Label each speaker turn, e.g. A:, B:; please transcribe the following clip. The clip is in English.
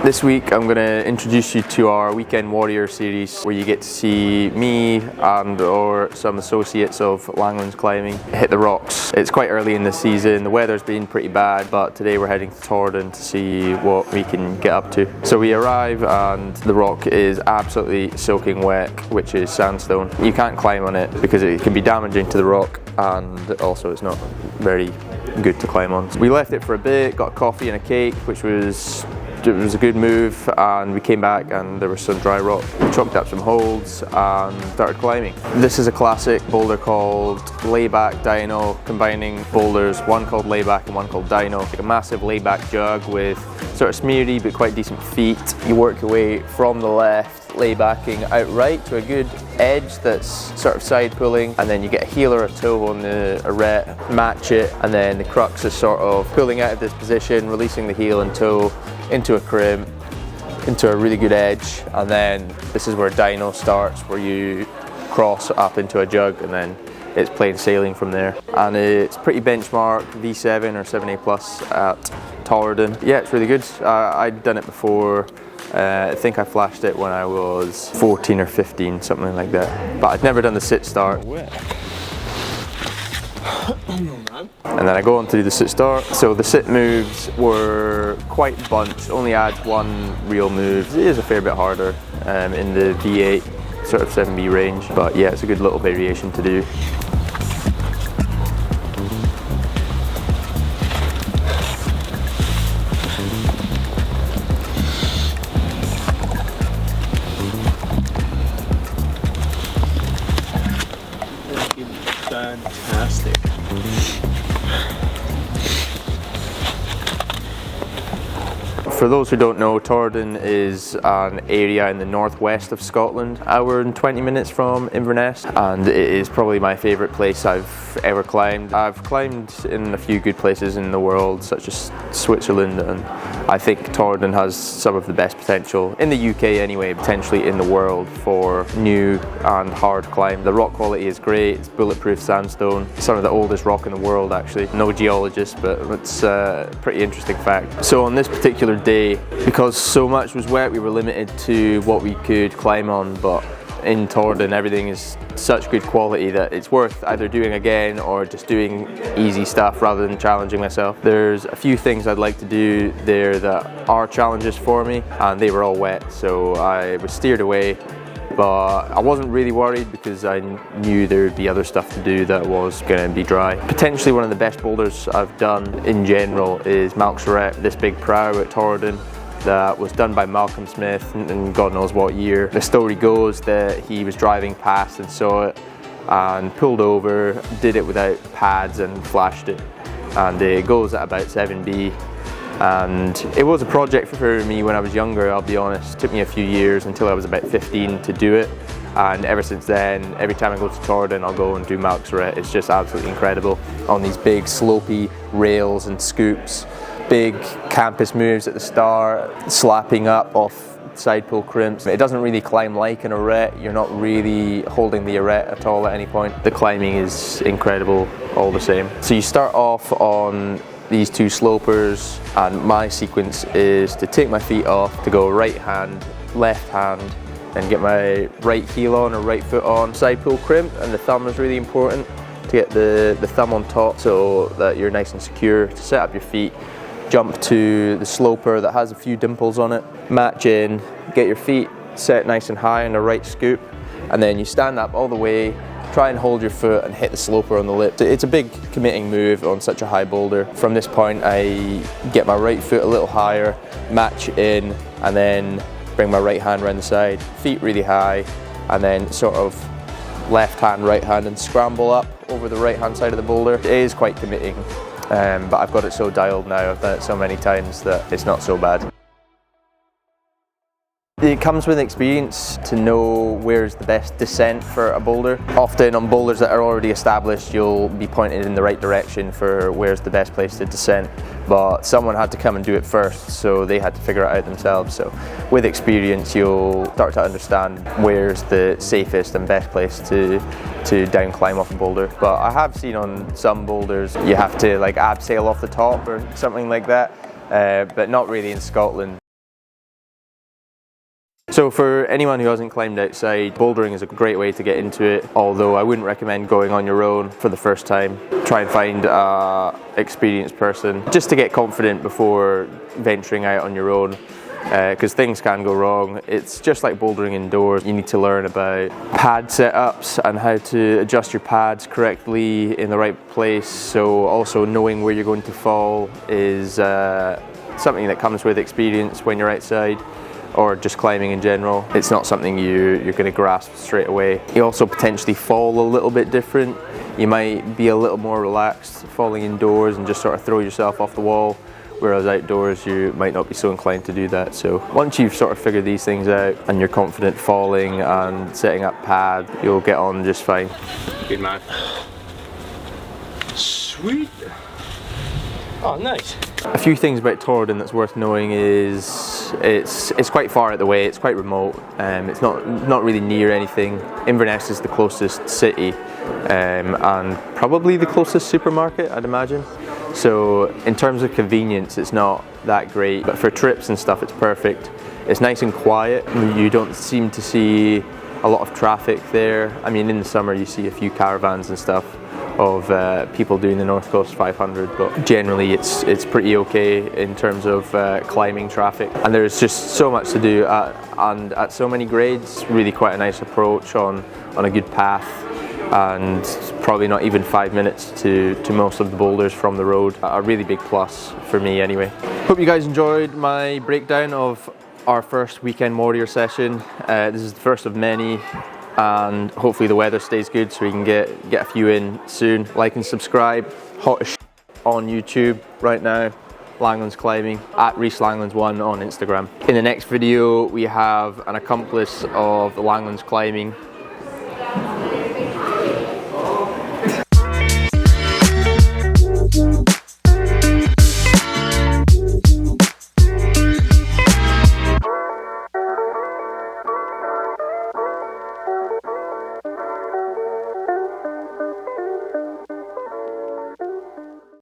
A: This week I'm going to introduce you to our Weekend Warrior series, where you get to see me and or some associates of Langlands climbing hit the rocks. It's quite early in the season, the weather's been pretty bad, but today we're heading to Torridon to see what we can get up to. So we arrive and the rock is absolutely soaking wet, which is sandstone. You can't climb on it because it can be damaging to the rock, and also it's not very good to climb on. We left it for a bit, got a coffee and a cake, which was a good move, and we came back and there was some dry rock. We chalked up some holds and started climbing. This is a classic boulder called Layback Dino, combining boulders, one called Layback and one called Dino. Like a massive layback jug with sort of smeary but quite decent feet. You work your way from the left, laybacking out right to a good edge that's sort of side pulling, and then you get a heel or a toe on the arete, match it, and then the crux is sort of pulling out of this position, releasing the heel and toe into a crimp, into a really good edge, and then this is where Dino starts, where you cross up into a jug and then it's plain sailing from there. And it's pretty benchmark V7 or 7A plus at Torridon. Yeah, it's really good. I'd done it before. I think I flashed it when I was 14 or 15, something like that. But I'd never done the sit start. And then I go on to do the sit start. So the sit moves were quite bunched, only adds one real move. It is a fair bit harder in the V8, sort of 7B range. But yeah, it's a good little variation to do.
B: Fantastic.
A: For those who don't know, Torridon is an area in the northwest of Scotland, hour and 20 minutes from Inverness, and it is probably my favourite place I've ever climbed. I've climbed in a few good places in the world, such as Switzerland, and I think Torridon has some of the best potential, in the UK anyway, potentially in the world, for new and hard climb. The rock quality is great, it's bulletproof sandstone, some of the oldest rock in the world actually. No geologist, but it's a pretty interesting fact. So on this particular day, because so much was wet, we were limited to what we could climb on, but in Torridon everything is such good quality that it's worth either doing again or just doing easy stuff rather than challenging myself. There's a few things I'd like to do there that are challenges for me, and they were all wet, so I was steered away. But I wasn't really worried because I knew there would be other stuff to do that was going to be dry. Potentially one of the best boulders I've done in general is Malk's Arete, this big prow at Torridon that was done by Malcolm Smith in God knows what year. The story goes that he was driving past and saw it and pulled over, did it without pads and flashed it. And it goes at about 7B. And it was a project for me when I was younger, I'll be honest. It took me a few years until I was about 15 to do it, and ever since then, every time I go to Torridon I'll go and do Malk's Arete. It's just absolutely incredible. On these big slopey rails and scoops, big campus moves at the start, slapping up off side pull crimps. It doesn't really climb like an arete, you're not really holding the arete at all at any point. The climbing is incredible all the same. So you start off on these two slopers, and my sequence is to take my feet off, to go right hand, left hand, and get my right heel on or right foot on. Side pull crimp, and the thumb is really important to get the thumb on top so that you're nice and secure. To set up your feet, jump to the sloper that has a few dimples on it, match in, get your feet set nice and high on the right scoop, and then you stand up all the way, try and hold your foot and hit the sloper on the lip. It's a big committing move on such a high boulder. From this point I get my right foot a little higher, match in, and then bring my right hand around the side, feet really high, and then sort of left hand, right hand, and scramble up over the right hand side of the boulder. It is quite committing, but I've got it so dialed now, I've done it so many times that it's not so bad. It comes with experience to know where's the best descent for a boulder. Often on boulders that are already established, you'll be pointed in the right direction for where's the best place to descent, but someone had to come and do it first, so they had to figure it out themselves. So with experience you'll start to understand where's the safest and best place to down climb off a boulder. But I have seen on some boulders you have to like abseil off the top or something like that, but not really in Scotland. So for anyone who hasn't climbed outside, bouldering is a great way to get into it, although I wouldn't recommend going on your own for the first time. Try and find an experienced person just to get confident before venturing out on your own, because things can go wrong. It's just like bouldering indoors. You need to learn about pad setups and how to adjust your pads correctly in the right place. So also knowing where you're going to fall is something that comes with experience when you're outside, or just climbing in general. It's not something you're going to grasp straight away. You also potentially fall a little bit different. You might be a little more relaxed falling indoors and just sort of throw yourself off the wall, whereas outdoors you might not be so inclined to do that. So once you've sort of figured these things out and you're confident falling and setting up pad, you'll get on just fine.
B: Good man. Sweet. Oh, nice.
A: A few things about Torridon that's worth knowing is it's quite far out the way, it's quite remote, it's not really near anything. Inverness is the closest city and probably the closest supermarket, I'd imagine. So in terms of convenience, it's not that great, but for trips and stuff it's perfect. It's nice and quiet. You don't seem to see a lot of traffic there. I mean, in the summer you see a few caravans and stuff of people doing the North Coast 500, but generally it's pretty okay in terms of climbing traffic. And there's just so much to do and at so many grades. Really quite a nice approach on a good path, and probably not even 5 minutes to most of the boulders from the road. A really big plus for me anyway. Hope you guys enjoyed my breakdown of our first weekend warrior session. This is the first of many, and hopefully the weather stays good so we can get a few in soon. Like and subscribe. Hot as on YouTube right now. Langlands Climbing, at Rhys Langlands 1 on Instagram. In the next video we have an accomplice of the Langlands Climbing.